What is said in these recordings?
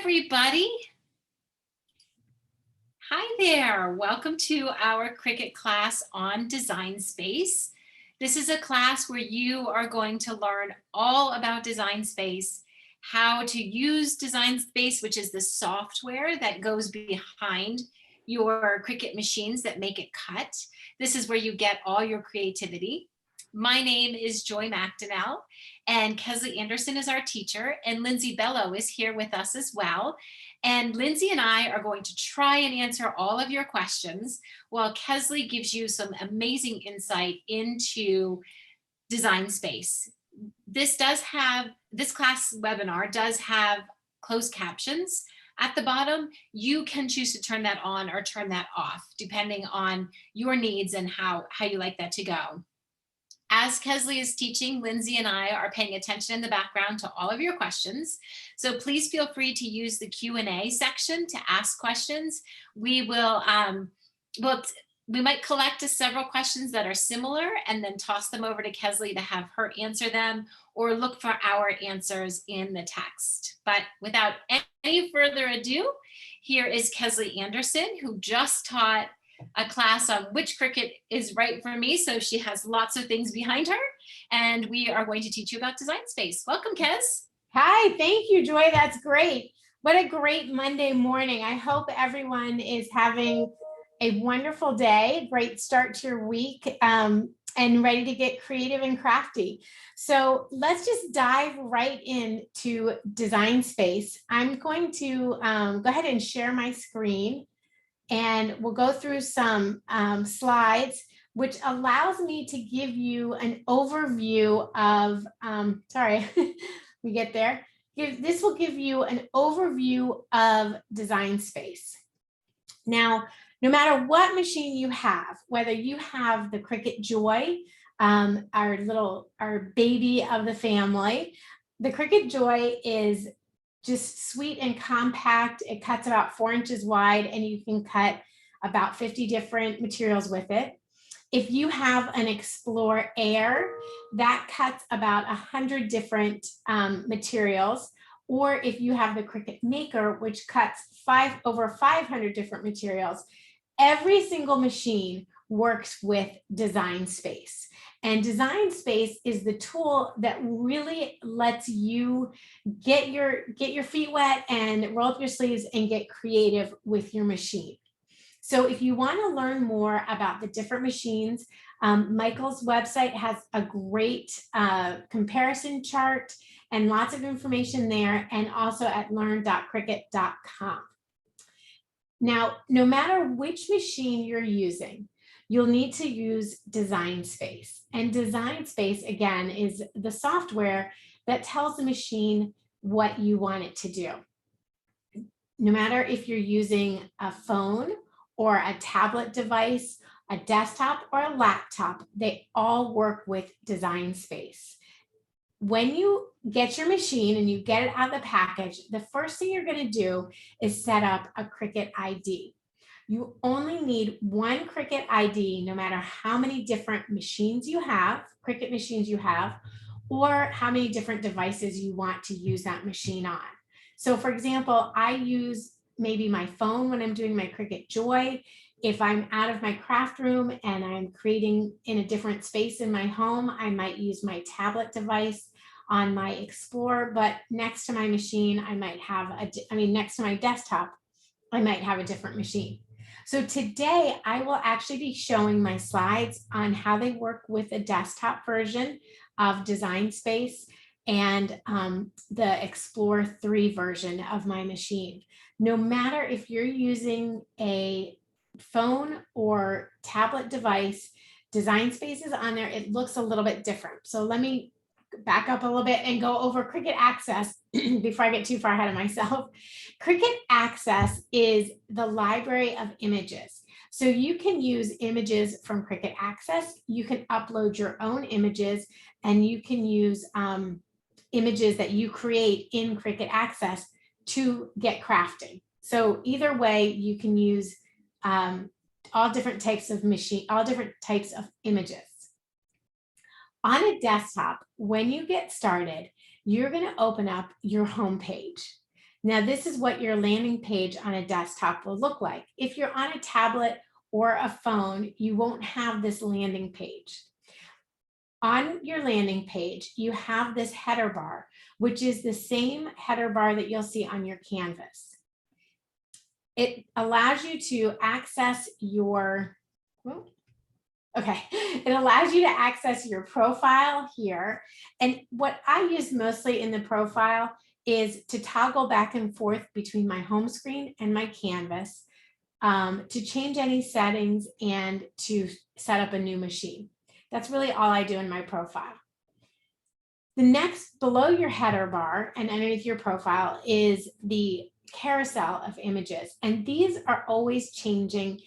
everybody. Hi there. Welcome to our Cricut class on Design Space. This is a class where you are going to learn all about Design Space, how to use Design Space, which is the software that goes behind your Cricut machines that make it cut. This is where you get all your creativity. My name is Joy McDonnell, and Kesley Anderson is our teacher, and Lindsay Bello is here with us as well. And Lindsay and I are going to try and answer all of your questions while Kesley gives you some amazing insight into Design Space. This class webinar does have closed captions at the bottom. You can choose to turn that on or turn that off, depending on your needs and how you like that to go. As Kesley is teaching, Lindsay and I are paying attention in the background to all of your questions. So please feel free to use the Q&A section to ask questions. We will, we might collect several questions that are similar and then toss them over to Kesley to have her answer them, or look for our answers in the text. But without any further ado, here is Kesley Anderson, who just taught a class on which Cricut is right for me. So she has lots of things behind her, and we are going to teach you about Design Space. Welcome, Kez. Hi, thank you, Joy. That's great. What a great Monday morning. I hope everyone is having a wonderful day, great start to your week, and ready to get creative and crafty. So let's just dive right into Design Space. I'm going to go ahead and share my screen, and we'll go through some slides, which allows me to give you an overview of, sorry, we get there. This will give you an overview of Design Space. Now, no matter what machine you have, whether you have the Cricut Joy, our baby of the family, the Cricut Joy is just sweet and compact. It cuts about 4 inches wide, and you can cut about 50 different materials with it. If you have an Explore Air, that cuts about 100 different materials. Or if you have the Cricut Maker, which cuts over 500 different materials, every single machine works with Design Space. And Design Space is the tool that really lets you get your feet wet and roll up your sleeves and get creative with your machine. So if you want to learn more about the different machines, Michael's website has a great comparison chart and lots of information there, and also at learn.cricut.com. Now, no matter which machine you're using, you'll need to use Design Space. And Design Space, again, is the software that tells the machine what you want it to do. No matter if you're using a phone or a tablet device, a desktop or a laptop, they all work with Design Space. When you get your machine and you get it out of the package, the first thing you're going to do is set up a Cricut ID. You only need one Cricut ID, no matter how many different machines you have, Cricut machines you have, or how many different devices you want to use that machine on. So for example, I use maybe my phone when I'm doing my Cricut Joy. If I'm out of my craft room and I'm creating in a different space in my home, I might use my tablet device on my Explorer, but next to my machine, I might have next to my desktop, I might have a different machine. So today I will actually be showing my slides on how they work with the desktop version of Design Space and the Explore 3 version of my machine. No matter if you're using a phone or tablet device, Design Space is on there. It looks a little bit different. So let me back up a little bit and go over Cricut Access before I get too far ahead of myself. Cricut Access is the library of images. So you can use images from Cricut Access. You can upload your own images, and you can use images that you create in Cricut Access to get crafting. So either way, you can use all different types of images. On a desktop, when you get started, you're going to open up your home page. Now, this is what your landing page on a desktop will look like. If you're on a tablet or a phone, you won't have this landing page. On your landing page, you have this header bar, which is the same header bar that you'll see on your canvas. It allows you to access your, it allows you to access your profile here. And what I use mostly in the profile is to toggle back and forth between my home screen and my canvas, to change any settings and to set up a new machine. That's really all I do in my profile. The next, below your header bar and underneath your profile, is the carousel of images. And these are always changing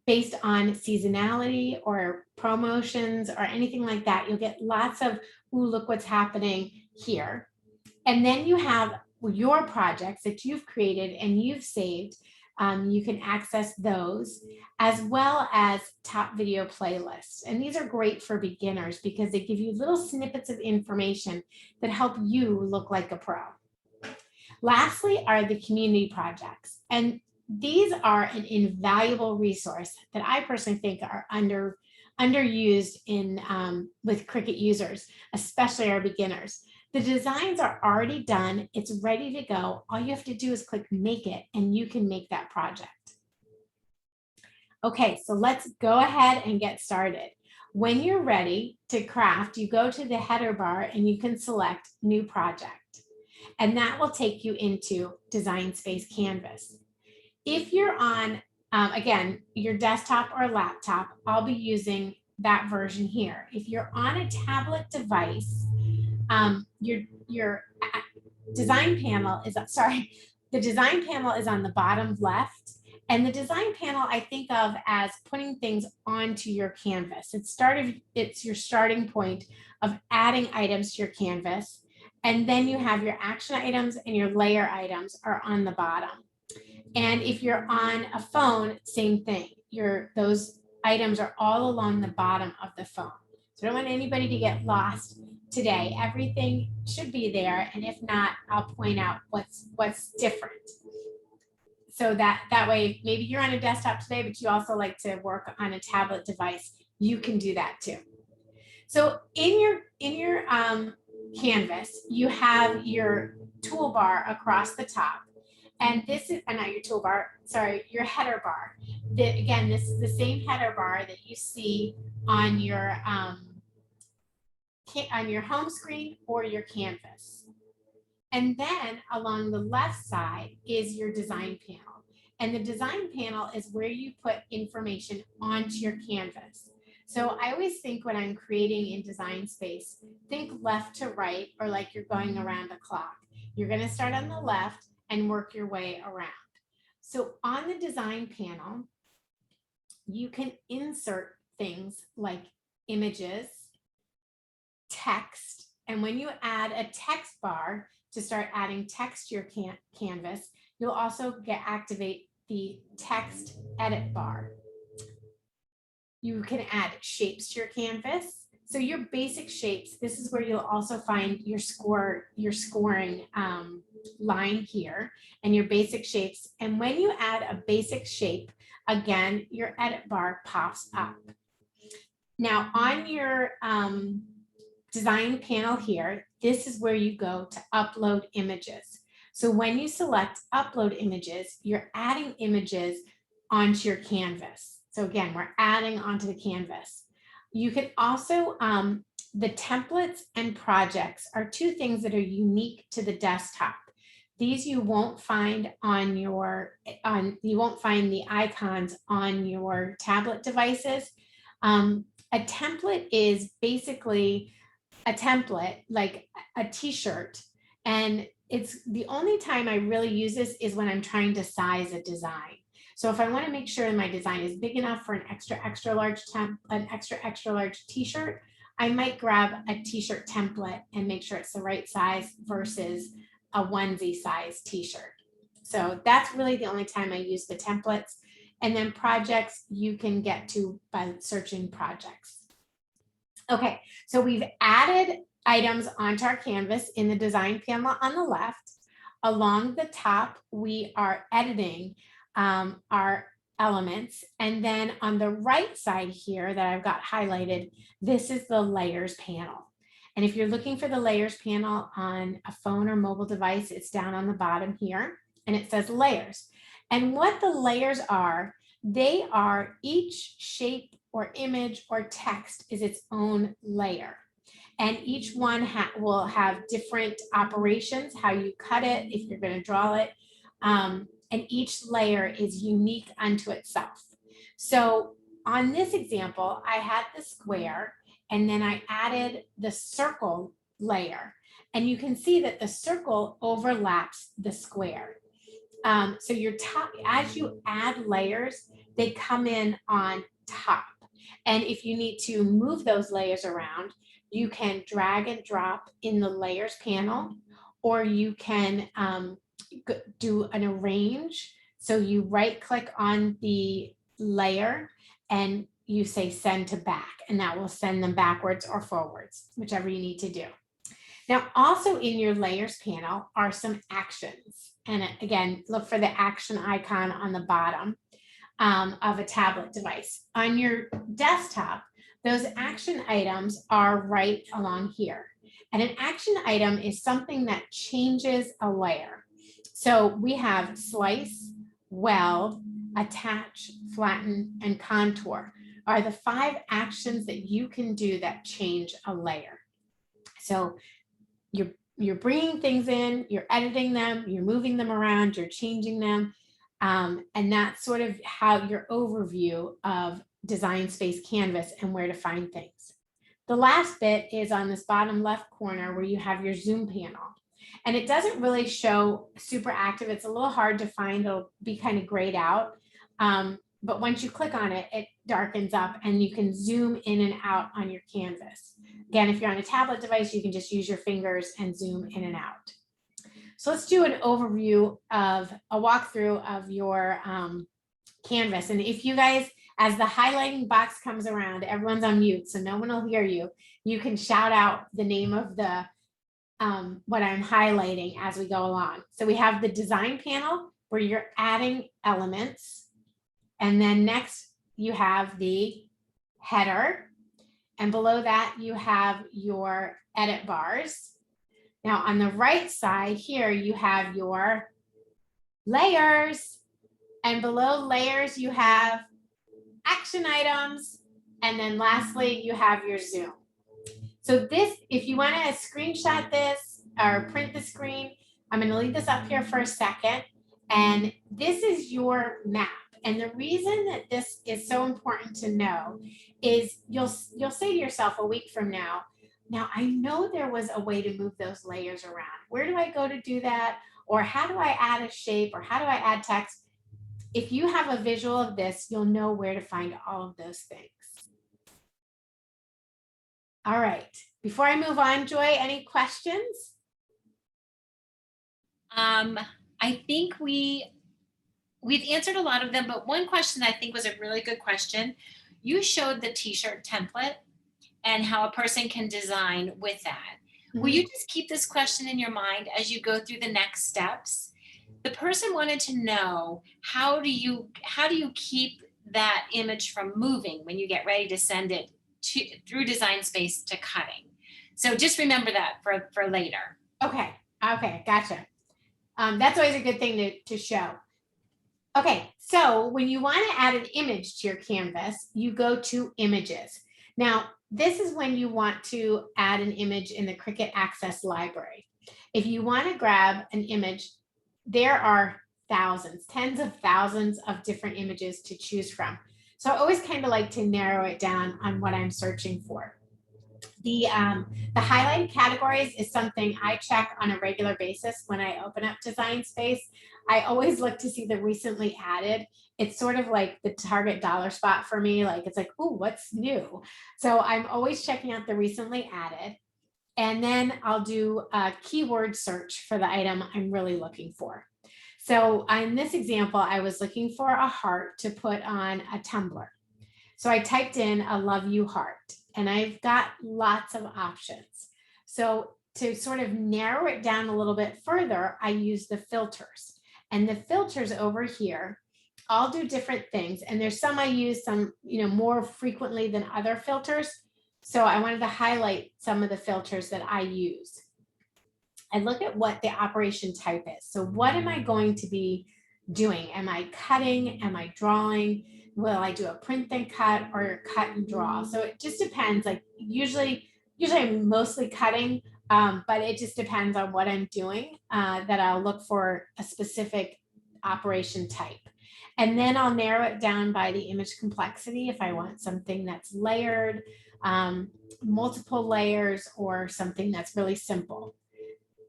based on seasonality or promotions or anything like that. You'll get lots of, ooh, look what's happening here. And then you have your projects that you've created and you've saved. You can access those, as well as top video playlists. And these are great for beginners because they give you little snippets of information that help you look like a pro. Lastly are the community projects. And these are an invaluable resource that I personally think are underused with Cricut users, especially our beginners. The designs are already done. It's ready to go. All you have to do is click make it and you can make that project. Okay, so let's go ahead and get started. When you're ready to craft, you go to the header bar and you can select new project. And that will take you into Design Space Canvas. If you're on, again, your desktop or laptop, I'll be using that version here. If you're on a tablet device, your design panel is, the design panel is on the bottom left. And the design panel I think of as putting things onto your canvas. It's your starting point of adding items to your canvas. And then you have your action items and your layer items are on the bottom. And if you're on a phone, same thing. Those items are all along the bottom of the phone. So I don't want anybody to get lost today. Everything should be there. And if not, I'll point out what's different. So that way, maybe you're on a desktop today, but you also like to work on a tablet device. You can do that too. So in your canvas, you have your toolbar across the top. And this is, not your toolbar, sorry, your header bar. Again, this is the same header bar that you see on your home screen or your canvas. And then along the left side is your design panel. And the design panel is where you put information onto your canvas. So I always think when I'm creating in Design Space, think left to right, or like you're going around a clock. You're going to start on the left and work your way around. So on the design panel, you can insert things like images, text, and when you add a text bar to start adding text to your canvas, you'll also activate the text edit bar. You can add shapes to your canvas. So your basic shapes, this is where you'll also find your scoring line here and your basic shapes. And when you add a basic shape, again, your edit bar pops up. Now on your design panel here, this is where you go to upload images. So when you select upload images, you're adding images onto your canvas. So again, we're adding onto the canvas. You can also, the templates and projects are two things that are unique to the desktop. These you won't find you won't find the icons on your tablet devices. A template is basically a template, like a t-shirt. And it's the only time I really use this is when I'm trying to size a design. So if I want to make sure my design is big enough for an extra large t-shirt, I might grab a t-shirt template and make sure it's the right size versus a onesie size t-shirt. So that's really the only time I use the templates. And then projects you can get to by searching projects. Okay, so we've added items onto our canvas in the design panel on the left. along the top, we are editing our elements. And then on the right side here that I've got highlighted, this is the layers panel. And if you're looking for the layers panel on a phone or mobile device, it's down on the bottom here and it says layers. And what the layers are, they are each shape or image or text is its own layer. And each one will have different operations, how you cut it, if you're going to draw it. And each layer is unique unto itself. So on this example, I had the square and then I added the circle layer. And you can see that the circle overlaps the square. So your top, as you add layers, they come in on top. And if you need to move those layers around, you can drag and drop in the layers panel, or you can do an arrange. So you right click on the layer and you say send to back, and that will send them backwards or forwards, whichever you need to do. Now, also in your layers panel are some actions. And again, look for the action icon on the bottom of a tablet device. On your desktop, those action items are right along here. And an action item is something that changes a layer. So we have slice, weld, attach, flatten, and contour are the 5 actions that you can do that change a layer. So you're bringing things in, you're editing them, you're moving them around, you're changing them. And that's sort of how your overview of Design Space Canvas and where to find things. The last bit is on this bottom left corner where you have your zoom panel. And it doesn't really show super active. It's a little hard to find. It'll be kind of grayed out. But once you click on it, it darkens up and you can zoom in and out on your canvas. Again, if you're on a tablet device, you can just use your fingers and zoom in and out. So let's do an overview of a walkthrough of your canvas. And if you guys, as the highlighting box comes around, everyone's on mute, so no one will hear you. You can shout out the name of the what I'm highlighting as we go along. So we have the design panel where you're adding elements. And then next you have the header. And below that you have your edit bars. Now on the right side here, you have your layers. And below layers, you have action items. And then lastly, you have your zoom. So this, if you want to screenshot this or print the screen, I'm going to leave this up here for a second. And this is your map. And the reason that this is so important to know is you'll say to yourself a week from now, I know there was a way to move those layers around. Where do I go to do that? Or how do I add a shape? Or how do I add text? If you have a visual of this, you'll know where to find all of those things. All right, before I move on, Joy, any questions? I think we've answered a lot of them, but one question I think was a really good question. You showed the t-shirt template and how a person can design with that. Will you just keep this question in your mind as you go through the next steps? The person wanted to know, how do you keep that image from moving when you get ready to send it through Design Space to cutting? So just remember that for later. Okay, gotcha. That's always a good thing to show. Okay, so when you want to add an image to your canvas, you go to images. Now, this is when you want to add an image in the Cricut Access library. If you want to grab an image, there are thousands, tens of thousands of different images to choose from. So I always kind of like to narrow it down on what I'm searching for. The highlighted categories is something I check on a regular basis when I open up Design Space. I always look to see the recently added. It's sort of like the target dollar spot for me. Like it's like, oh, what's new? So I'm always checking out the recently added. And then I'll do a keyword search for the item I'm really looking for. So in this example, I was looking for a heart to put on a tumbler. So I typed in a love you heart and I've got lots of options. So to sort of narrow it down a little bit further, I use the filters. And the filters over here all do different things. And there's some I use some, more frequently than other filters. So I wanted to highlight some of the filters that I use. I look at what the operation type is. So what am I going to be doing? Am I cutting? Am I drawing? Will I do a print and cut or cut and draw? So it just depends. Like usually I'm mostly cutting, but it just depends on what I'm doing, that I'll look for a specific operation type. And then I'll narrow it down by the image complexity if I want something that's layered, multiple layers, or something that's really simple.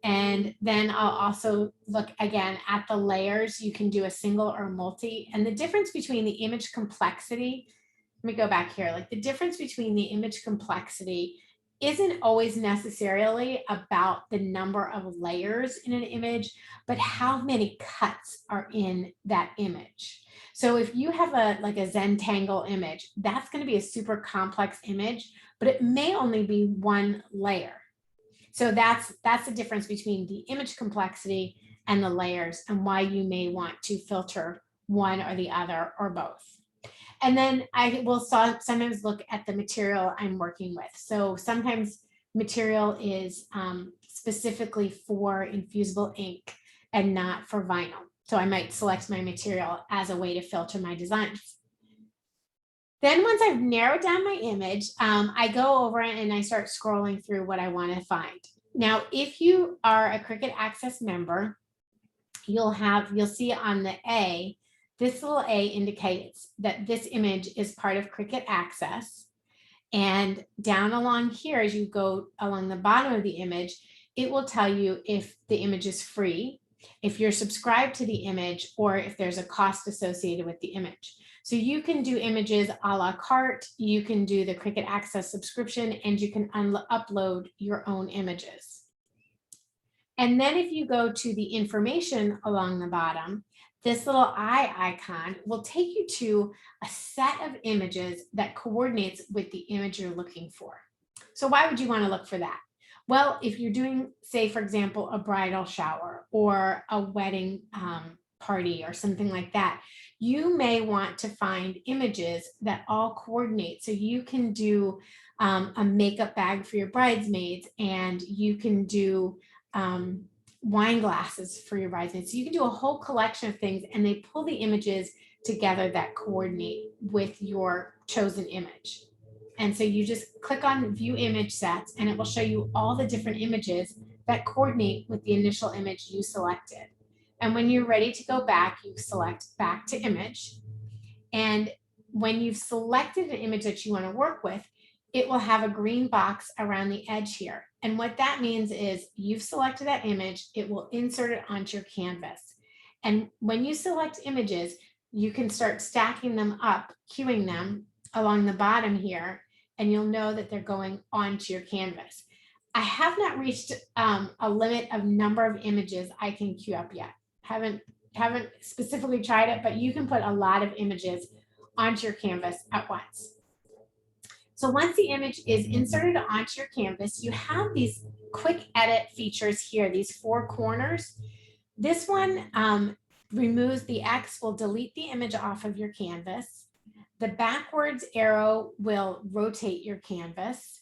And then I'll also look again at the layers. You can do a single or multi. And the difference between the image complexity, let me go back here, like the difference between the image complexity isn't always necessarily about the number of layers in an image, but how many cuts are in that image. So if you have a Zentangle image, that's going to be a super complex image, but it may only be one layer. So that's the difference between the image complexity and the layers, and why you may want to filter one or the other or both. And then I will sometimes look at the material I'm working with. So sometimes material is specifically for infusible ink and not for vinyl. So I might select my material as a way to filter my designs. Then once I've narrowed down my image, I go over and I start scrolling through what I want to find. Now, if you are a Cricut Access member, you'll see on the A, this little A indicates that this image is part of Cricut Access. And down along here, as you go along the bottom of the image, it will tell you if the image is free, if you're subscribed to the image, or if there's a cost associated with the image. So you can do images a la carte, you can do the Cricut Access subscription, and you can upload your own images. And then if you go to the information along the bottom, this little eye icon will take you to a set of images that coordinates with the image you're looking for. So why would you want to look for that? Well, if you're doing, say, for example, a bridal shower or a wedding party or something like that, you may want to find images that all coordinate. So you can do a makeup bag for your bridesmaids, and you can do wine glasses for your bridesmaids. So you can do a whole collection of things, and they pull the images together that coordinate with your chosen image. And so you just click on view image sets, and it will show you all the different images that coordinate with the initial image you selected. And when you're ready to go back, you select back to image. And when you've selected an image that you want to work with, it will have a green box around the edge here. And what that means is you've selected that image, it will insert it onto your canvas. And when you select images, you can start stacking them up, queuing them along the bottom here, and you'll know that they're going onto your canvas. I have not reached a limit of number of images I can queue up yet. Haven't specifically tried it, but you can put a lot of images onto your canvas at once. So once the image is inserted onto your canvas, you have these quick edit features here, these four corners. This one removes the X, will delete the image off of your canvas. The backwards arrow will rotate your canvas.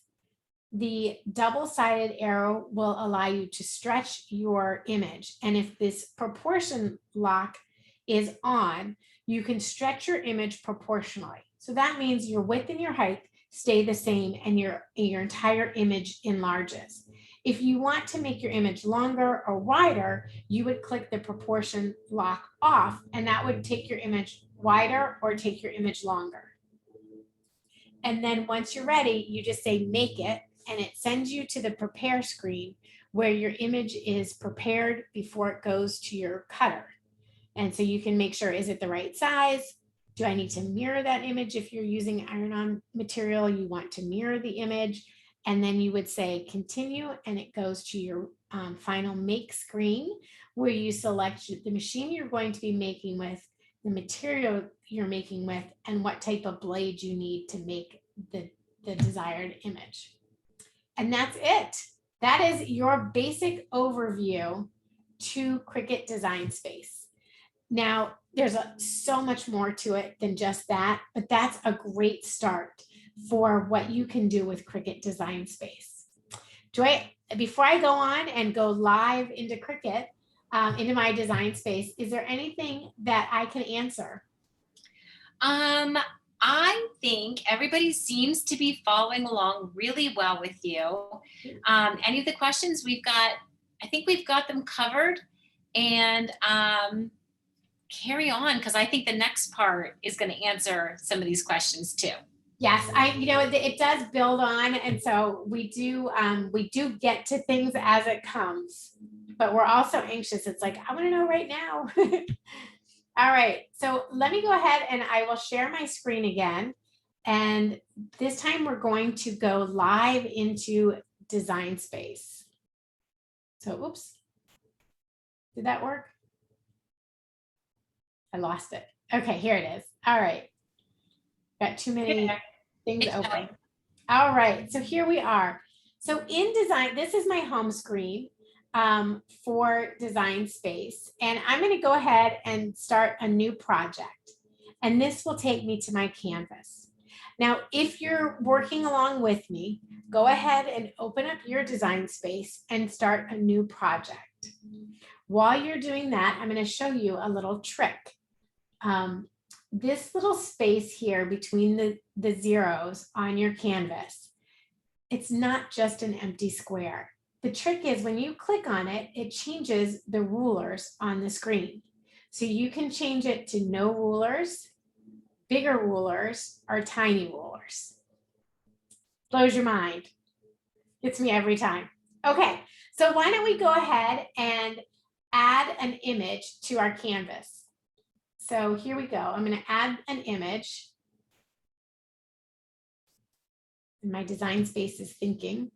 The double-sided arrow will allow you to stretch your image. And if this proportion lock is on, you can stretch your image proportionally. So that means your width and your height stay the same, and your entire image enlarges. If you want to make your image longer or wider, you would click the proportion lock off, and that would take your image wider or take your image longer. And then once you're ready, you just say make it, and it sends you to the prepare screen where your image is prepared before it goes to your cutter. And so you can make sure, is it the right size? Do I need to mirror that image? If you're using iron-on material, you want to mirror the image. And then you would say continue, and it goes to your final make screen where you select the machine you're going to be making with, the material you're making with, and what type of blade you need to make the desired image. And that's it. That is your basic overview to Cricut Design Space. Now, there's so much more to it than just that, but that's a great start for what you can do with Cricut Design Space. Joy, before I go on and go live into Cricut, into my design space, is there anything that I can answer? I think everybody seems to be following along really well with you. Any of the questions we've got, I think we've got them covered, and carry on, because I think the next part is going to answer some of these questions too. Yes, it does build on, and so we do get to things as it comes, but we're also anxious. It's like, I want to know right now. All right, so let me go ahead and I will share my screen again. And this time we're going to go live into Design Space. So, oops, did that work? I lost it. Okay, here it is. All right, got too many things open. All right, so here we are. So in design, this is my home screen for Design Space. And I'm going to go ahead and start a new project. And this will take me to my canvas. Now, if you're working along with me, go ahead and open up your Design Space and start a new project. While you're doing that, I'm going to show you a little trick. This little space here between the zeros on your canvas, it's not just an empty square. The trick is when you click on it, it changes the rulers on the screen. So you can change it to no rulers, bigger rulers, or tiny rulers. Blows your mind. Gets me every time. Okay, so why don't we go ahead and add an image to our canvas. So here we go. I'm going to add an image. And my Design Space is thinking.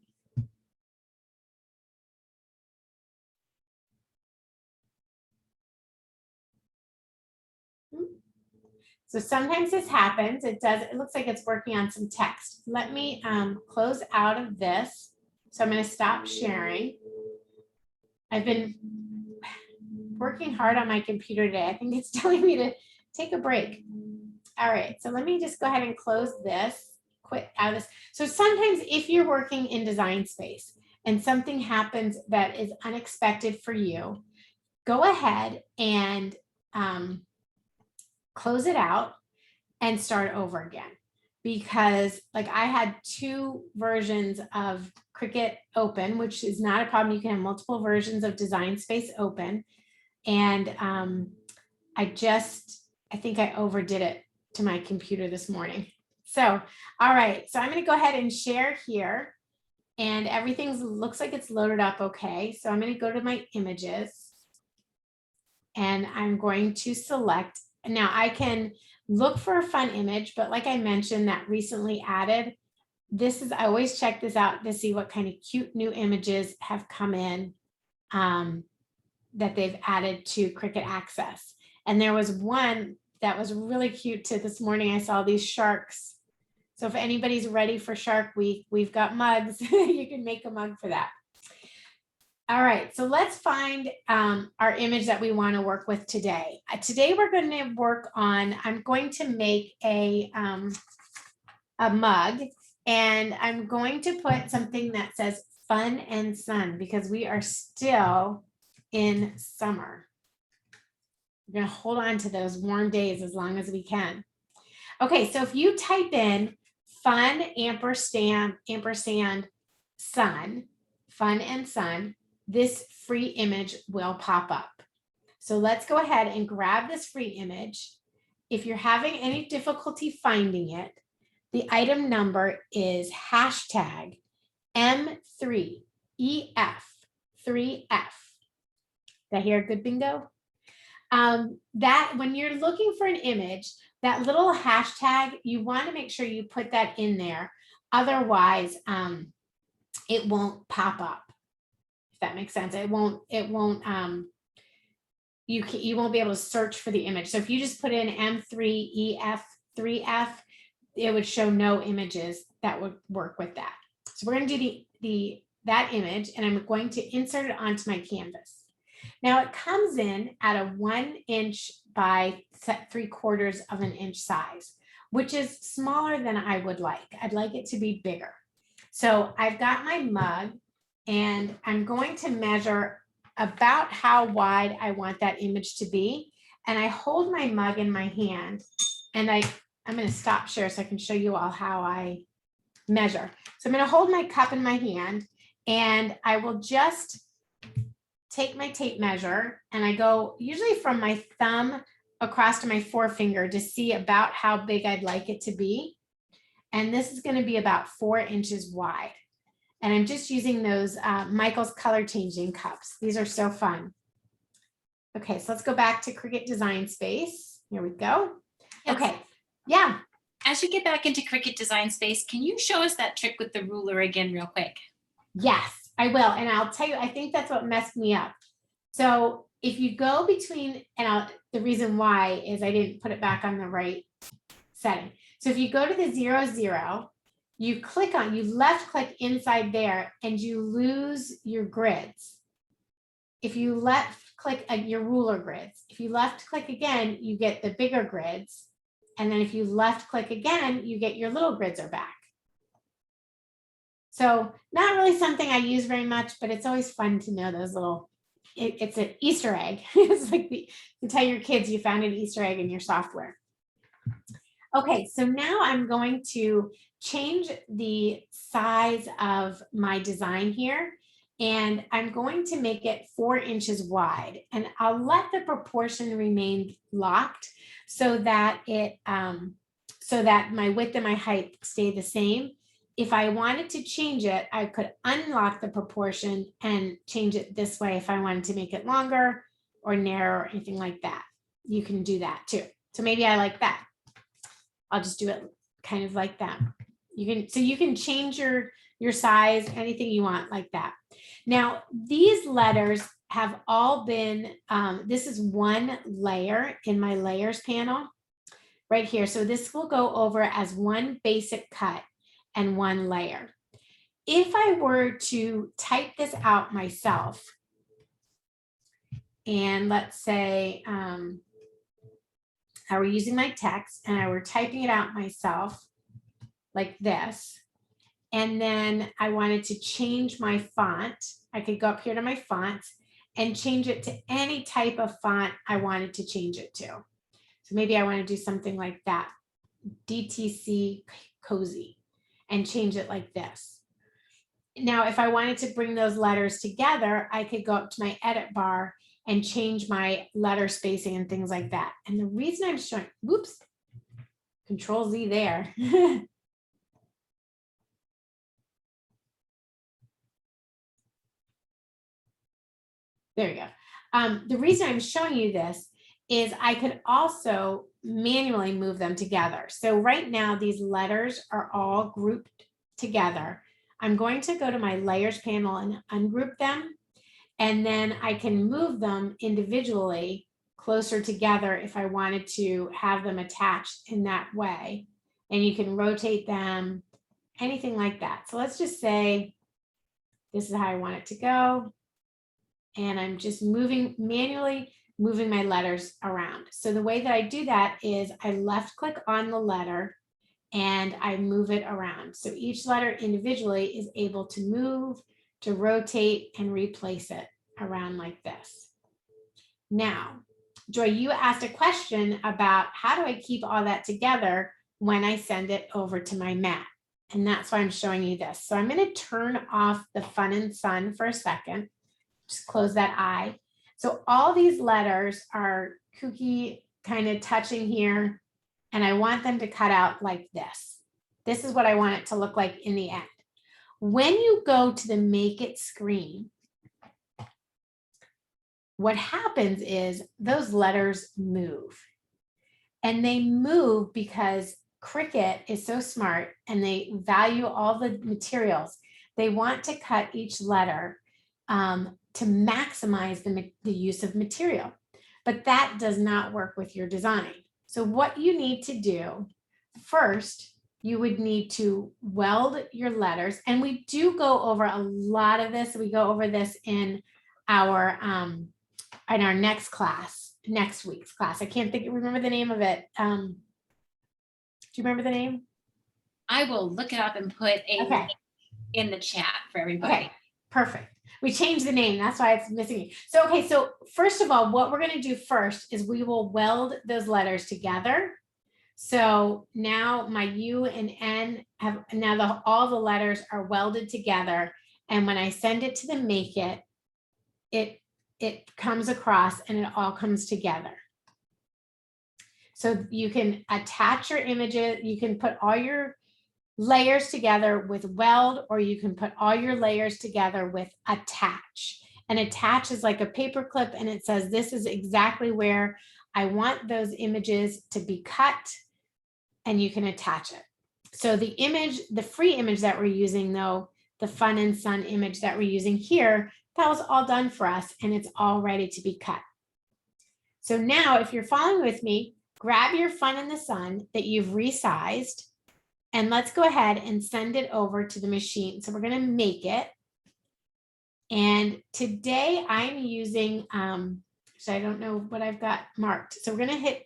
So sometimes this happens. It looks like it's working on some text. Let me close out of this. So I'm going to stop sharing. I've been working hard on my computer today. I think it's telling me to take a break. All right, so let me just go ahead and close this, quit out of this. So sometimes if you're working in Design Space and something happens that is unexpected for you, go ahead and close it out and start over again. Because like I had 2 versions of Cricut open, which is not a problem. You can have multiple versions of Design Space open. And I think I overdid it to my computer this morning. So, all right, so I'm going to go ahead and share here, and everything looks like it's loaded up okay. So I'm going to go to my images, and I'm going to select. Now I can look for a fun image, but like I mentioned, that recently added, I always check this out to see what kind of cute new images have come in that they've added to Cricut Access. And there was one that was really cute too. This morning I saw these sharks. So if anybody's ready for Shark Week, we've got mugs. You can make a mug for that. All right, so let's find our image that we want to work with today. Today we're going to work on, I'm going to make a mug, and I'm going to put something that says fun and sun because we are still in summer. We're going to hold on to those warm days as long as we can. Okay, so if you type in fun ampersand sun, fun and sun, this free image will pop up. So let's go ahead and grab this free image. If you're having any difficulty finding it, the item number is hashtag M3EF3F. Did I hear a good bingo? That when you're looking for an image, that little hashtag, you want to make sure you put that in there. Otherwise, it won't pop up. If that makes sense, you won't be able to search for the image. So if you just put in M3EF3F, it would show no images that would work with that. So we're going to do the that image and I'm going to insert it onto my canvas. Now it comes in at a 1 inch by 3/4 of an inch size, which is smaller than I would like. I'd like it to be bigger. So I've got my mug and I'm going to measure about how wide I want that image to be. And I hold my mug in my hand and I'm going to stop share so I can show you all how I measure. So I'm going to hold my cup in my hand and I will just take my tape measure and I go usually from my thumb across to my forefinger to see about how big I'd like it to be. And this is going to be about 4 inches wide. And I'm just using those Michael's color changing cups. These are so fun. Okay, so let's go back to Cricut Design Space. Here we go. Yes. Okay, yeah. As you get back into Cricut Design Space, can you show us that trick with the ruler again real quick? Yes, I will. And I'll tell you, I think that's what messed me up. So if you go between, and the reason why is I didn't put it back on the right setting. So if you go to the 0, 0, you left click inside there and you lose your grids. If you left click your ruler grids, if you left click again, you get the bigger grids. And then if you left click again, you get your little grids are back. So not really something I use very much, but it's always fun to know those little, it's an Easter egg. It's like you tell your kids you found an Easter egg in your software. Okay, so now I'm going to change the size of my design here. And I'm going to make it 4 inches wide. And I'll let the proportion remain locked so that so that my width and my height stay the same. If I wanted to change it, I could unlock the proportion and change it this way if I wanted to make it longer or narrow or anything like that. You can do that too. So maybe I like that. I'll just do it kind of like that. You can change your size, anything you want like that. Now, these letters have all been, this is one layer in my layers panel right here. So this will go over as one basic cut and one layer. If I were to type this out myself, and let's say I were using my text and I were typing it out myself like this, and then I wanted to change my font, I could go up here to my fonts and change it to any type of font I wanted to change it to. So maybe I want to do something like that, DTC Cozy, and change it like this. Now, if I wanted to bring those letters together, I could go up to my edit bar and change my letter spacing and things like that. And the reason I'm showing, whoops, Control Z there. There you go. The reason I'm showing you this is I could also manually move them together. So right now, these letters are all grouped together. I'm going to go to my layers panel and ungroup them. And then I can move them individually closer together if I wanted to have them attached in that way. And you can rotate them, anything like that. So let's just say this is how I want it to go. And I'm just manually moving my letters around. So the way that I do that is I left click on the letter and I move it around. So each letter individually is able to move, to rotate and replace it around like this. Now, Joy, you asked a question about how do I keep all that together when I send it over to my mat? And that's why I'm showing you this. So I'm going to turn off the fun and sun for a second. Just close that eye. So all these letters are kooky, kind of touching here, and I want them to cut out like this. This is what I want it to look like in the end. When you go to the Make It screen, what happens is those letters move. And they move because Cricut is so smart and they value all the materials. They want to cut each letter to maximize the use of material. But that does not work with your design. So what you need to do, first, you would need to weld your letters. And we do go over a lot of this. We go over this in our next class, next week's class. I can't remember the name of it. Do you remember the name? I will look it up and put Okay. in the chat for everybody. Okay, perfect. We changed the name. That's why it's missing. So, okay, so first of all, what we're going to do first is we will weld those letters together. So now my U and N have now all the letters are welded together. And when I send it to the Make It, it comes across and it all comes together. So you can attach your images. You can put all your layers together with weld, or you can put all your layers together with attach. And attach is like a paper clip, and it says, this is exactly where I want those images to be cut, and you can attach it. So the image, the free image that we're using though, the Fun and Sun image that we're using here, that was all done for us and it's all ready to be cut. So now if you're following with me, grab your Fun in the Sun that you've resized, and let's go ahead and send it over to the machine. So we're going to make it. And today I'm using, so I don't know what I've got marked. So we're going to hit,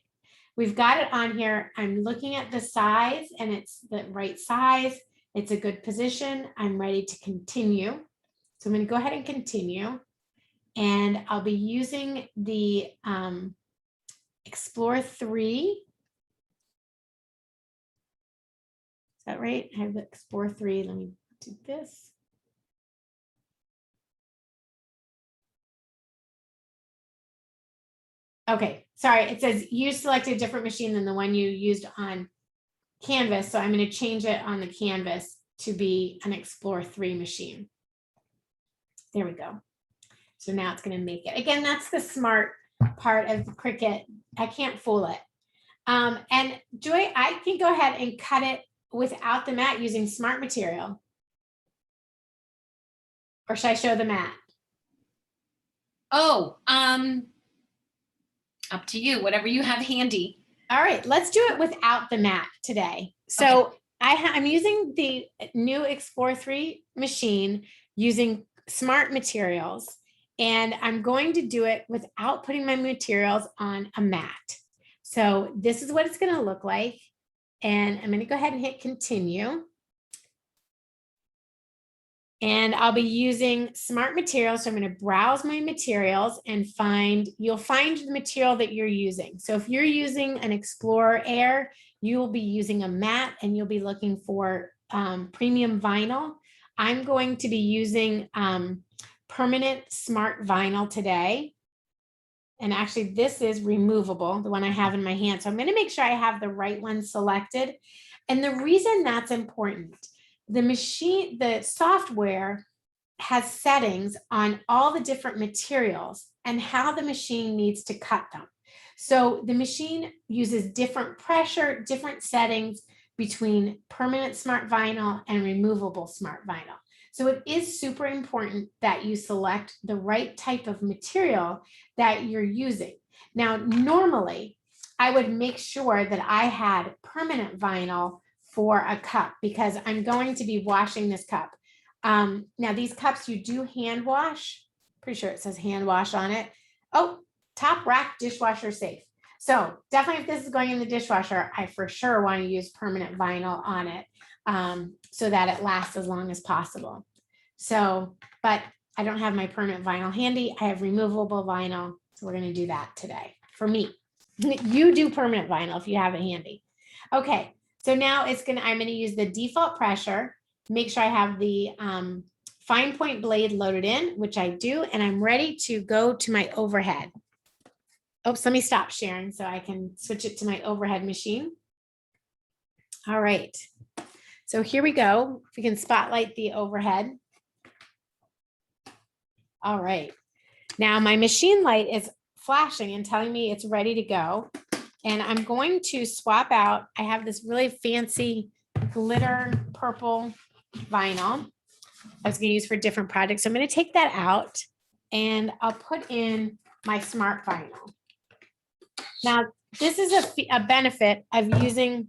we've got it on here. I'm looking at the size and it's the right size. It's a good position. I'm ready to continue. So I'm going to go ahead and continue. And I'll be using the Explore 3. Is that right? I have the Explore 3. Let me do this. Okay, sorry, it says you selected a different machine than the one you used on Canvas. So I'm going to change it on the Canvas to be an Explore 3 machine. There we go. So now it's going to make it. Again, that's the smart part of the Cricut. I can't fool it. And Joy, I can go ahead and cut it without the mat using smart material. Or should I show the mat? Oh, up to you, whatever you have handy. All right, let's do it without the mat today. So okay. I'm using the new Explore 3 machine using smart materials, and I'm going to do it without putting my materials on a mat. So this is what it's going to look like. And I'm going to go ahead and hit continue. And I'll be using smart materials. So I'm going to browse my materials and you'll find the material that you're using. So if you're using an Explorer Air, you will be using a mat and you'll be looking for premium vinyl. I'm going to be using permanent smart vinyl today. And actually this is removable, the one I have in my hand. So I'm going to make sure I have the right one selected. And the reason that's important, the machine, the software has settings on all the different materials and how the machine needs to cut them. So the machine uses different pressure, different settings between permanent smart vinyl and removable smart vinyl. So it is super important that you select the right type of material that you're using. Now, normally I would make sure that I had permanent vinyl for a cup because I'm going to be washing this cup. Now these cups you do hand wash. Pretty sure it says hand wash on it. Oh, top rack dishwasher safe. So definitely if this is going in the dishwasher, I for sure want to use permanent vinyl on it so that it lasts as long as possible. So, but I don't have my permanent vinyl handy. I have removable vinyl. So we're going to do that today for me. You do permanent vinyl if you have it handy. Okay. So now I'm going to use the default pressure, make sure I have the fine point blade loaded in, which I do, and I'm ready to go to my overhead. Oops, let me stop sharing so I can switch it to my overhead machine. All right. So here we go. If we can spotlight the overhead. All right. Now my machine light is flashing and telling me it's ready to go. And I'm going to swap out. I have this really fancy glitter purple vinyl I was going to use for different projects. So I'm going to take that out and I'll put in my smart vinyl. Now, this is a benefit of using,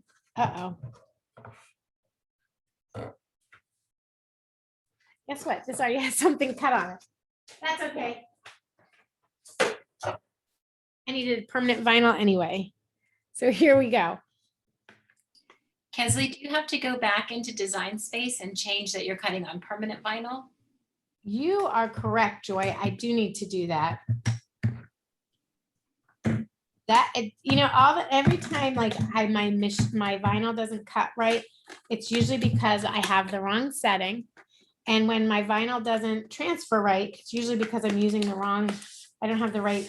Guess what? This already has something cut on it. That's okay. I needed permanent vinyl anyway. So here we go. Kesley, do you have to go back into Design Space and change that you're cutting on permanent vinyl? You are correct, Joy. I do need to do that. Every time like my vinyl doesn't cut right, it's usually because I have the wrong setting. And when my vinyl doesn't transfer right, it's usually because I'm using the wrong, I don't have the right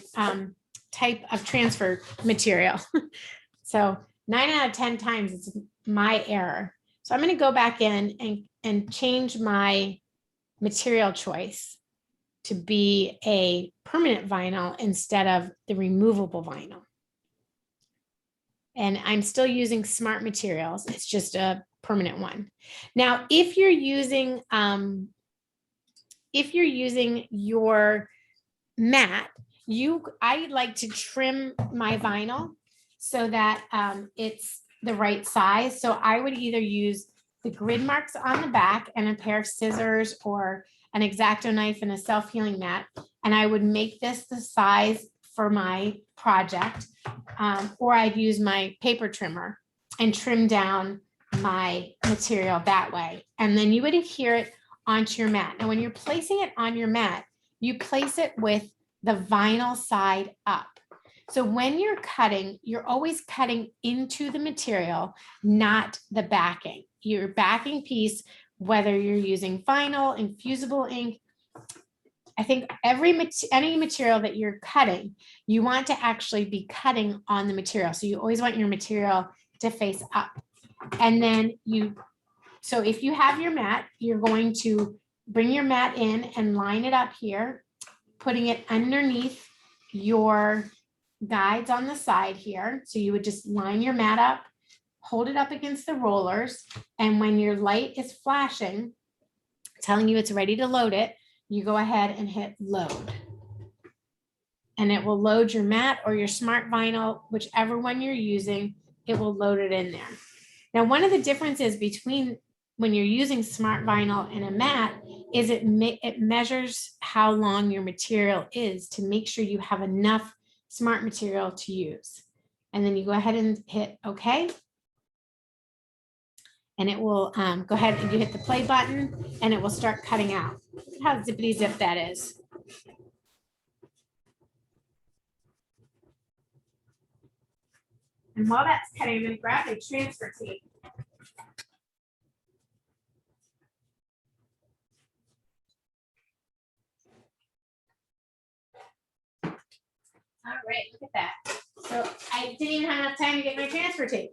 type of transfer material. So 9 out of 10 times it's my error. So I'm going to go back in and change my material choice to be a permanent vinyl instead of the removable vinyl. And I'm still using Smart Materials. It's just a permanent one. Now, if you're using your mat, I like to trim my vinyl so that it's the right size. So I would either use the grid marks on the back and a pair of scissors or an X-Acto knife and a self-healing mat. And I would make this the size for my project. Or I'd use my paper trimmer and trim down my material that way. And then you would adhere it onto your mat. Now, when you're placing it on your mat, you place it with the vinyl side up. So when you're cutting, you're always cutting into the material, not the backing. Your backing piece, whether you're using vinyl, infusible ink, I think any material that you're cutting, you want to actually be cutting on the material. So you always want your material to face up. And then so if you have your mat, you're going to bring your mat in and line it up here, putting it underneath your guides on the side here. So you would just line your mat up, hold it up against the rollers. And when your light is flashing, telling you it's ready to load it, you go ahead and hit load. And it will load your mat or your Smart Vinyl, whichever one you're using, it will load it in there. Now, one of the differences between when you're using Smart Vinyl and a mat is it measures how long your material is to make sure you have enough smart material to use. And then you go ahead and hit OK. And it will go ahead and you hit the play button and it will start cutting out. Look at how zippity zip that is. And while that's cutting, I'm going to grab a transfer tape. All right, look at that. So I didn't even have enough time to get my transfer tape.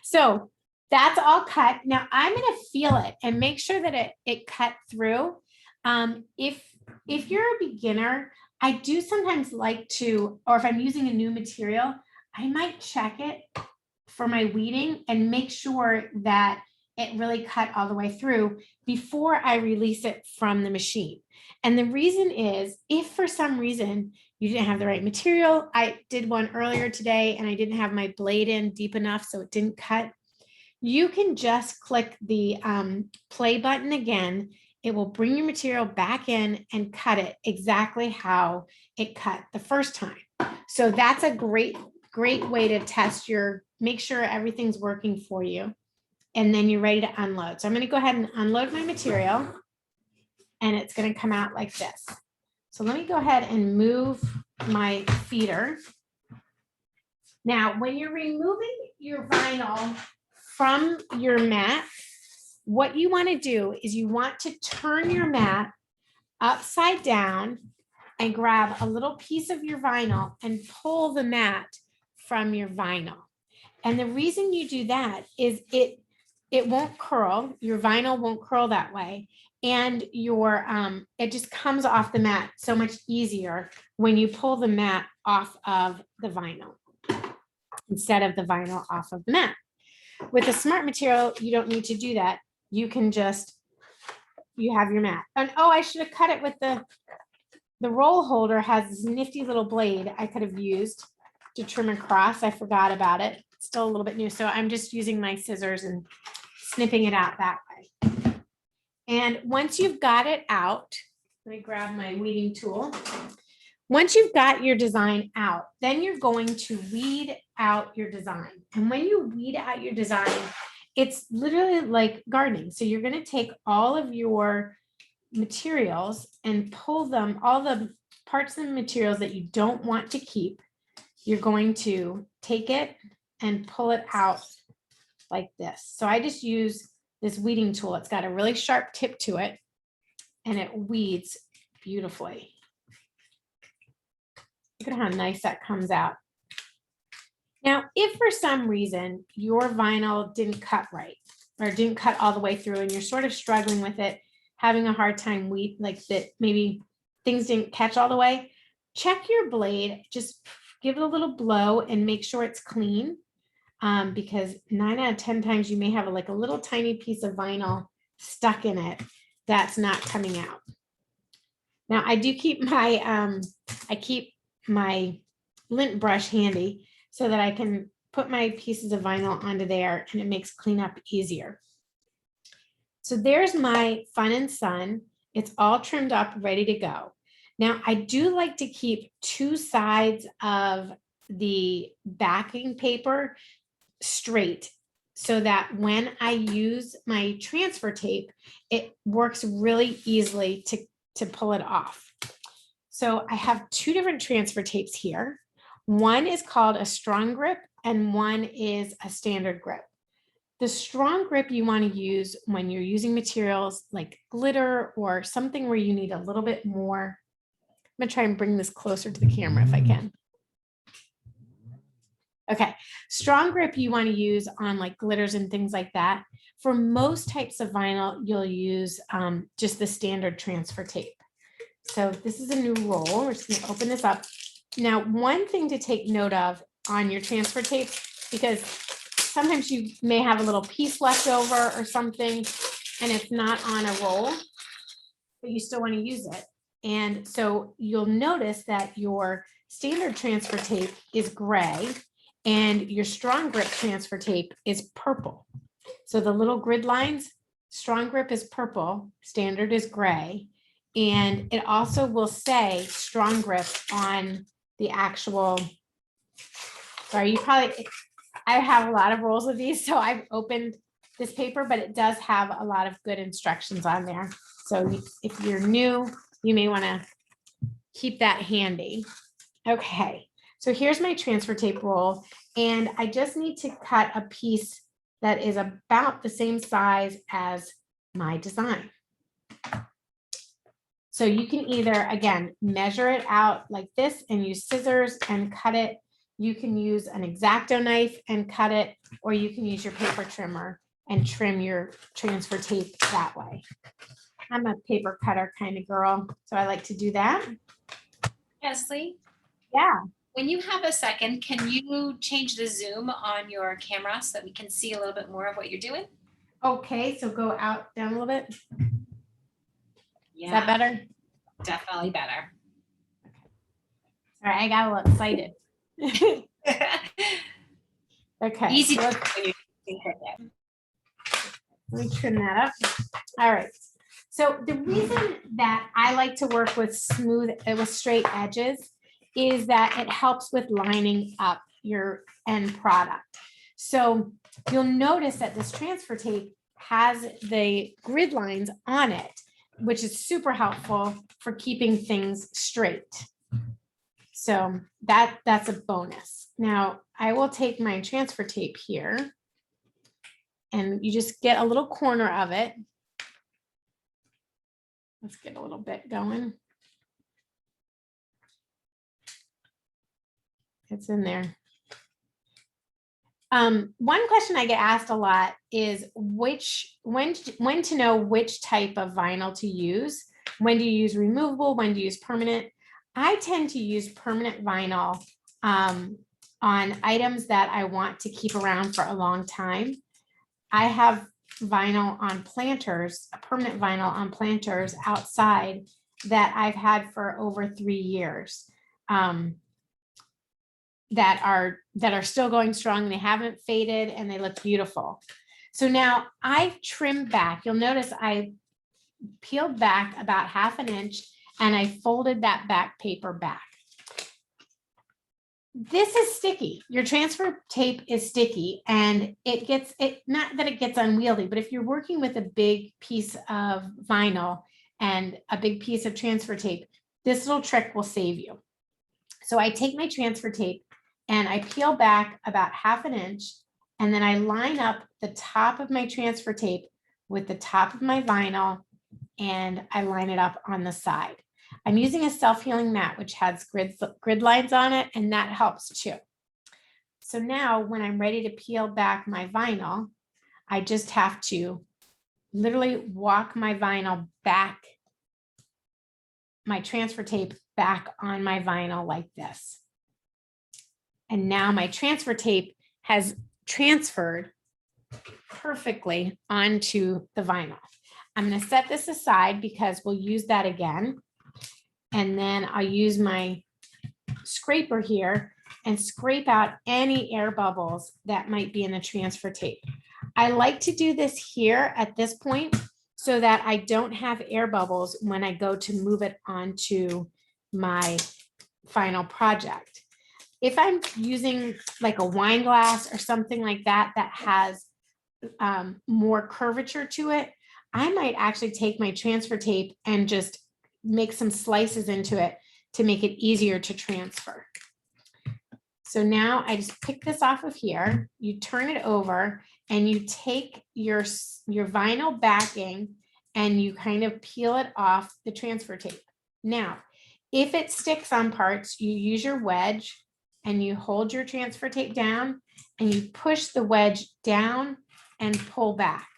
So that's all cut. Now I'm going to feel it and make sure that it cut through. If you're a beginner, I do sometimes like to, or if I'm using a new material, I might check it for my weeding and make sure that it really cut all the way through before I release it from the machine. And the reason is, if for some reason you didn't have the right material, I did one earlier today and I didn't have my blade in deep enough so it didn't cut, you can just click the play button again. It will bring your material back in and cut it exactly how it cut the first time. So that's a great way to test make sure everything's working for you. And then you're ready to unload. So I'm going to go ahead and unload my material and it's going to come out like this. So let me go ahead and move my feeder. Now, when you're removing your vinyl from your mat, what you want to do is you want to turn your mat upside down and grab a little piece of your vinyl and pull the mat from your vinyl. And the reason you do that is it won't curl. Your vinyl won't curl that way. And it just comes off the mat so much easier when you pull the mat off of the vinyl instead of the vinyl off of the mat. With a Smart Material, you don't need to do that. You can you have your mat. And oh, I should have cut it with the roll holder has this nifty little blade I could have used to trim across. I forgot about it. It's still a little bit new. So I'm just using my scissors and snipping it out that way. And once you've got it out, let me grab my weeding tool. Once you've got your design out, then you're going to weed out your design. And when you weed out your design, it's literally like gardening. So you're going to take all of your materials and pull them, all the parts of the materials that you don't want to keep, you're going to take it and pull it out like this. So I just use this weeding tool. It's got a really sharp tip to it and it weeds beautifully. Look at how nice that comes out. Now, if for some reason your vinyl didn't cut right or didn't cut all the way through and you're sort of struggling with it, having a hard time like that, maybe things didn't catch all the way, check your blade, just give it a little blow and make sure it's clean. Because 9 out of 10 times you may have like a little tiny piece of vinyl stuck in it that's not coming out. Now I do keep my lint brush handy so that I can put my pieces of vinyl onto there and it makes cleanup easier. So there's my Fun and Sun. It's all trimmed up, ready to go. Now I do like to keep two sides of the backing paper straight so that when I use my transfer tape, it works really easily to pull it off. So I have two different transfer tapes here. One is called a strong grip and one is a standard grip. The strong grip you want to use when you're using materials like glitter or something where you need a little bit more. I'm going to try and bring this closer to the camera if I can. Okay, strong grip you want to use on like glitters and things like that. For most types of vinyl, you'll use just the standard transfer tape. So this is a new roll. We're just going to open this up. Now, one thing to take note of on your transfer tape, because sometimes you may have a little piece left over or something, and it's not on a roll, but you still want to use it. And so you'll notice that your standard transfer tape is gray and your strong grip transfer tape is purple. So the little grid lines, strong grip is purple, standard is gray. And it also will say strong grip on the actual, sorry, you probably, I have a lot of rolls of these, so I've opened this paper, but it does have a lot of good instructions on there. So if you're new, you may want to keep that handy. Okay, so here's my transfer tape roll, and I just need to cut a piece that is about the same size as my design. So you can either, again, measure it out like this and use scissors and cut it. You can use an X-Acto knife and cut it, or you can use your paper trimmer and trim your transfer tape that way. I'm a paper cutter kind of girl, so I like to do that. Kesley, Yeah. when you have a second, can you change the zoom on your camera so that we can see a little bit more of what you're doing? Okay, so go out down a little bit. Yeah, Is that better? definitely better. All right, I got a little excited. Okay. Easy So when you can Cricut. let me trim that up. All right. So the reason that I like to work with straight edges is that it helps with lining up your end product. So you'll notice that this transfer tape has the grid lines on it, which is super helpful for keeping things straight. So that's a bonus. Now I will take my transfer tape here and you just get a little corner of it. Let's get a little bit going. It's in there. One question I get asked a lot is when to know which type of vinyl to use. When do you use removable? When do you use permanent? I tend to use permanent vinyl on items that I want to keep around for a long time. I have vinyl on planters, a permanent vinyl on planters outside that I've had for over 3 years. That are still going strong. They haven't faded and they look beautiful. So now I've trimmed back. You'll notice I peeled back about 1/2 inch and I folded that back paper back. This is sticky. Your transfer tape is sticky and not that it gets unwieldy, but if you're working with a big piece of vinyl and a big piece of transfer tape, this little trick will save you. So I take my transfer tape and I peel back about 1/2 inch, and then I line up the top of my transfer tape with the top of my vinyl, and I line it up on the side. I'm using a self-healing mat, which has grid lines on it, and that helps too. So now when I'm ready to peel back my vinyl, I just have to literally walk my vinyl back, my transfer tape back on my vinyl like this. And now my transfer tape has transferred perfectly onto the vinyl. I'm going to set this aside because we'll use that again. And then I'll use my scraper here and scrape out any air bubbles that might be in the transfer tape. I like to do this here at this point so that I don't have air bubbles when I go to move it onto my final project. If I'm using like a wine glass or something like that, that has more curvature to it, I might actually take my transfer tape and just make some slices into it to make it easier to transfer. So now I just pick this off of here, you turn it over and you take your vinyl backing and you kind of peel it off the transfer tape. Now, if it sticks on parts, you use your wedge and you hold your transfer tape down and you push the wedge down and pull back.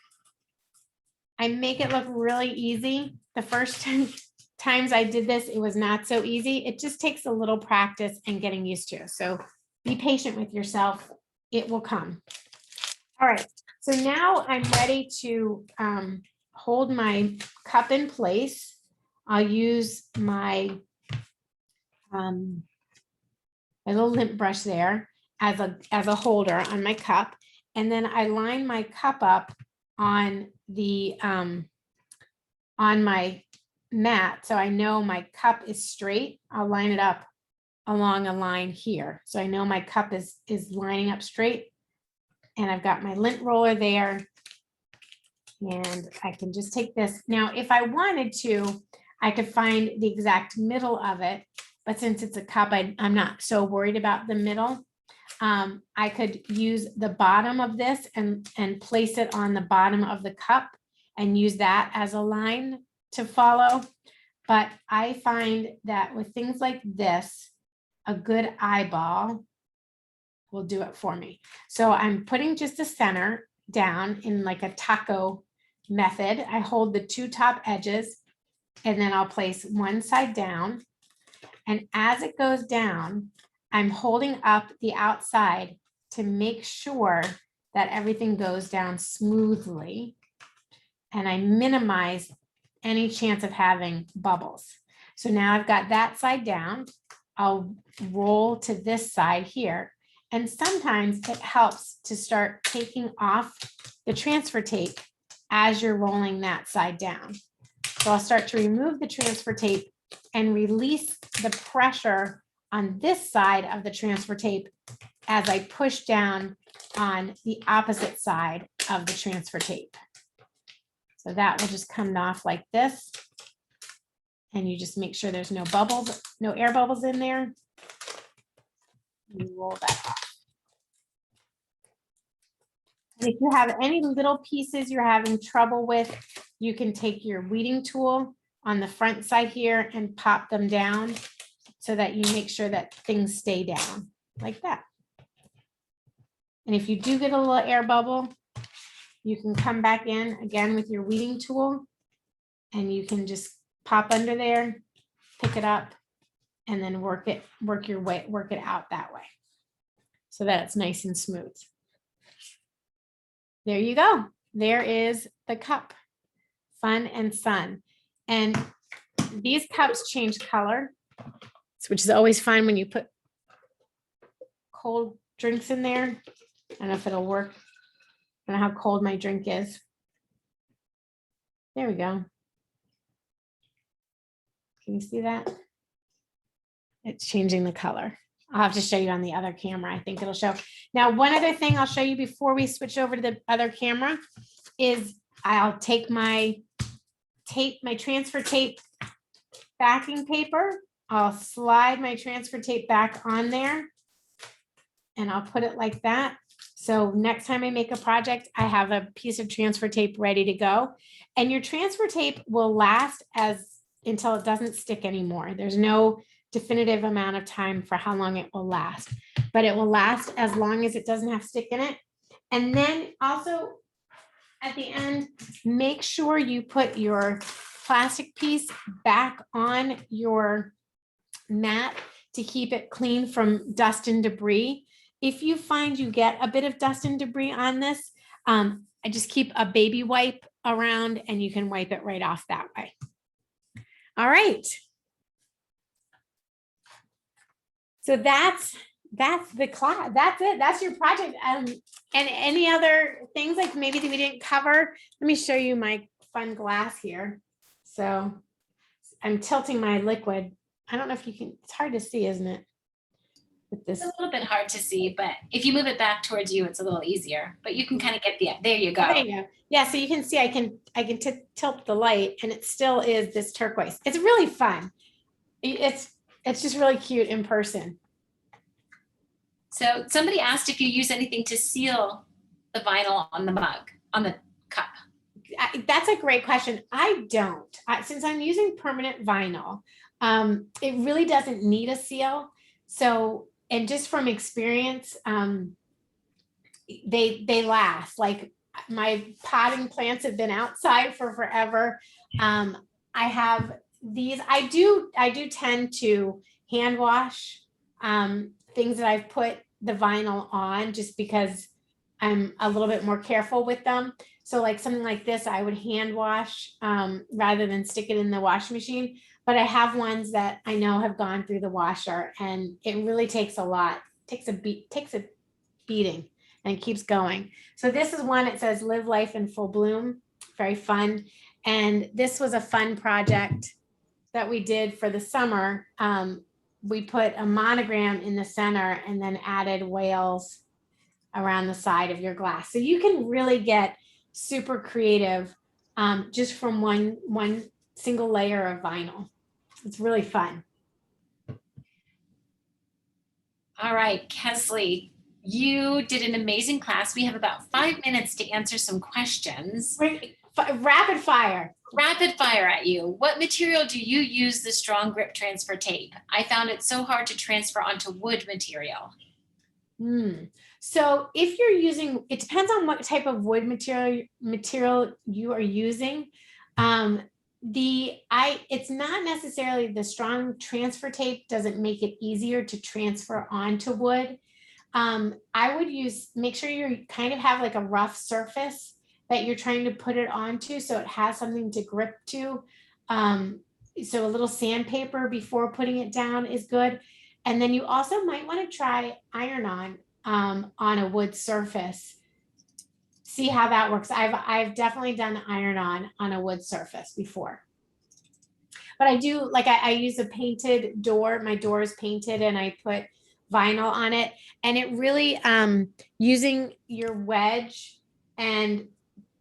I make it look really easy. The first times I did this, it was not so easy. It just takes a little practice and getting used to. So be patient with yourself. It will come. All right. So now I'm ready to hold my cup in place. I'll use my little lint brush there as a holder on my cup. And then I line my cup up on the on my mat. So I know my cup is straight. I'll line it up along a line here. So I know my cup is lining up straight. And I've got my lint roller there. And I can just take this. Now, if I wanted to, I could find the exact middle of it. But since it's a cup, I'm not so worried about the middle. I could use the bottom of this and place it on the bottom of the cup and use that as a line to follow. But I find that with things like this, a good eyeball will do it for me. So I'm putting just a center down in like a taco method. I hold the two top edges and then I'll place one side down. And as it goes down, I'm holding up the outside to make sure that everything goes down smoothly. And I minimize any chance of having bubbles. So now I've got that side down. I'll roll to this side here. And sometimes it helps to start taking off the transfer tape as you're rolling that side down. So I'll start to remove the transfer tape and release the pressure on this side of the transfer tape as I push down on the opposite side of the transfer tape. So that will just come off like this. And you just make sure there's no bubbles, no air bubbles in there. You roll that off. And if you have any little pieces you're having trouble with, you can take your weeding tool on the front side here and pop them down so that you make sure that things stay down like that. And if you do get a little air bubble, you can come back in again with your weeding tool and you can just pop under there, pick it up, and then work it out that way so that it's nice and smooth. There you go. There is the cup. Fun and sun. And these cups change color, which is always fun when you put cold drinks in there. I don't know if it'll work. I don't know how cold my drink is. There we go. Can you see that? It's changing the color. I'll have to show you on the other camera. I think it'll show. Now, one other thing I'll show you before we switch over to the other camera is I'll take my tape, my transfer tape backing paper. I'll slide my transfer tape back on there and I'll put it like that. So next time I make a project, I have a piece of transfer tape ready to go. And your transfer tape will last until it doesn't stick anymore. There's no definitive amount of time for how long it will last, but it will last as long as it doesn't have stick in it. And then also at the end, make sure you put your plastic piece back on your mat to keep it clean from dust and debris. If you find you get a bit of dust and debris on this, I just keep a baby wipe around and you can wipe it right off that way. All right. So that's the class. That's it. That's your project. And any other things like maybe that we didn't cover? Let me show you my fun glass here. So I'm tilting my liquid. I don't know if you can, it's hard to see, isn't it? With this. It's a little bit hard to see, but if you move it back towards you, it's a little easier, but you can kind of get there you go. There you go. Yeah, so you can see I can tilt the light and it still is this turquoise. It's really fun. It's just really cute in person. So somebody asked if you use anything to seal the vinyl on the mug, on the cup. That's a great question. I don't. Since I'm using permanent vinyl, it really doesn't need a seal. So, and just from experience, they last. Like my potting plants have been outside for forever. I have these. I do tend to hand wash things that I've put the vinyl on, just because I'm a little bit more careful with them. So like something like this, I would hand wash rather than stick it in the washing machine. But I have ones that I know have gone through the washer, and it really takes a lot. Takes a beating and keeps going. So this is one. It says "Live Life in Full Bloom." Very fun. And this was a fun project that we did for the summer. We put a monogram in the center and then added whales around the side of your glass. So you can really get super creative just from one single layer of vinyl. It's really fun. All right, Kesley, you did an amazing class. We have about 5 minutes to answer some questions. Rapid fire. Rapid fire at you. What material do you use the strong grip transfer tape? I found it so hard to transfer onto wood material. So if you're using, it depends on what type of wood material you are using. It's not necessarily the strong transfer tape doesn't make it easier to transfer onto wood. I would make sure you kind of have like a rough surface that you're trying to put it onto, so it has something to grip to. So a little sandpaper before putting it down is good. And then you also might want to try iron on a wood surface. See how that works. I've definitely done iron on a wood surface before. But I do, like I use a painted door. My door is painted and I put vinyl on it. And it really, using your wedge and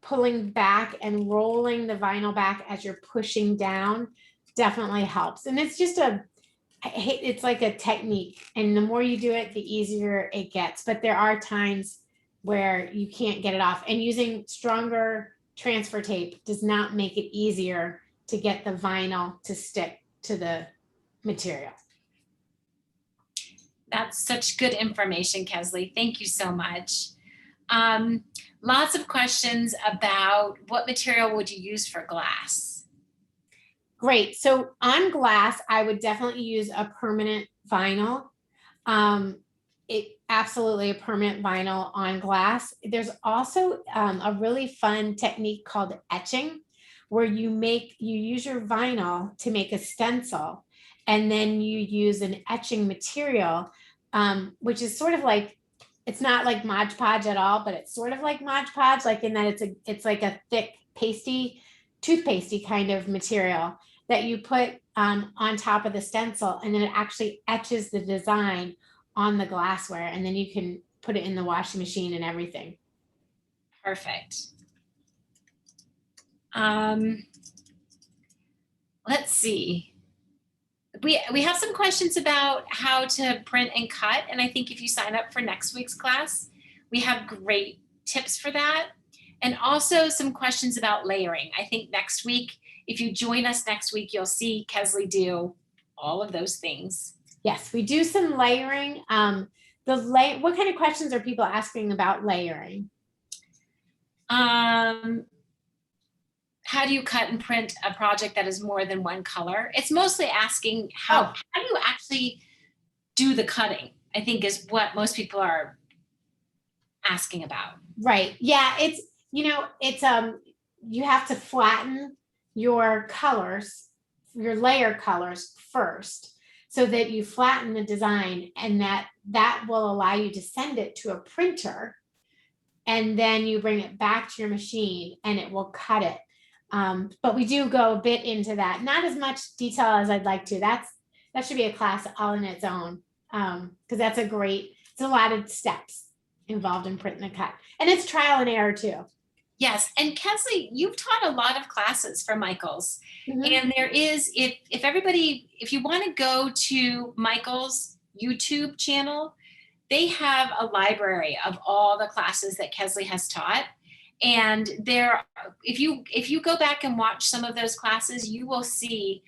pulling back and rolling the vinyl back as you're pushing down definitely helps. And it's just it's like a technique. And the more you do it, the easier it gets. But there are times where you can't get it off. And using stronger transfer tape does not make it easier to get the vinyl to stick to the material. That's such good information, Kesley. Thank you so much. Lots of questions about what material would you use for glass? Great. So on glass, I would definitely use a permanent vinyl. Absolutely a permanent vinyl on glass. There's also a really fun technique called etching, where you use your vinyl to make a stencil, and then you use an etching material, which is sort of like, it's not like Mod Podge at all, but it's sort of like Mod Podge, like in that it's like a thick toothpastey kind of material that you put on top of the stencil, and then it actually etches the design on the glassware, and then you can put it in the washing machine and everything. Perfect. Let's see. We have some questions about how to print and cut, and I think if you sign up for next week's class, we have great tips for that. And also some questions about layering. I think next week, if you join us next week, you'll see Kesley do all of those things. Yes, we do some layering. What kind of questions are people asking about layering? How do you cut and print a project that is more than one color? It's mostly asking how do you actually do the cutting, I think is what most people are asking about. Right. Yeah, it's you have to flatten your colors, your layer colors first, so that you flatten the design, and that will allow you to send it to a printer, and then you bring it back to your machine and it will cut it. But we do go a bit into that, not as much detail as I'd like to. That should be a class all in its own, because it's a lot of steps involved in print and cut, and it's trial and error too. Yes, and Kesley, you've taught a lot of classes for Michael's, and there is, if you want to go to Michael's YouTube channel, they have a library of all the classes that Kesley has taught. And if you go back and watch some of those classes, you will see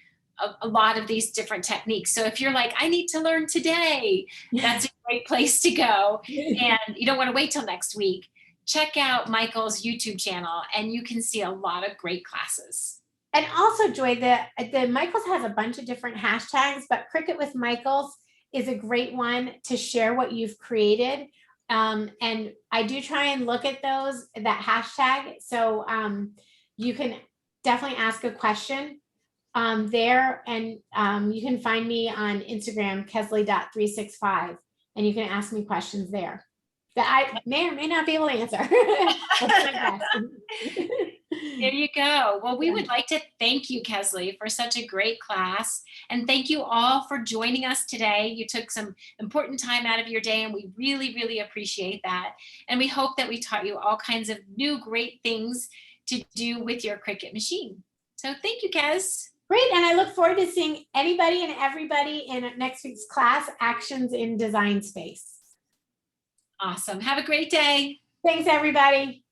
a lot of these different techniques. So if you're like, I need to learn today, that's a great place to go. And you don't want to wait till next week. Check out Michael's YouTube channel and you can see a lot of great classes. And also, Joy, the Michael's has a bunch of different hashtags, but Cricut with Michael's is a great one to share what you've created. And I do try and look at that hashtag. So you can definitely ask a question there. And you can find me on Instagram, kesley.365, and you can ask me questions there that I may or may not be able to answer. There you go. Well, we would like to thank you, Kesley, for such a great class. And thank you all for joining us today. You took some important time out of your day, and we really, really appreciate that. And we hope that we taught you all kinds of new great things to do with your Cricut machine. So thank you, Kes. Great. And I look forward to seeing anybody and everybody in next week's class, Actions in Design Space. Awesome. Have a great day. Thanks, everybody.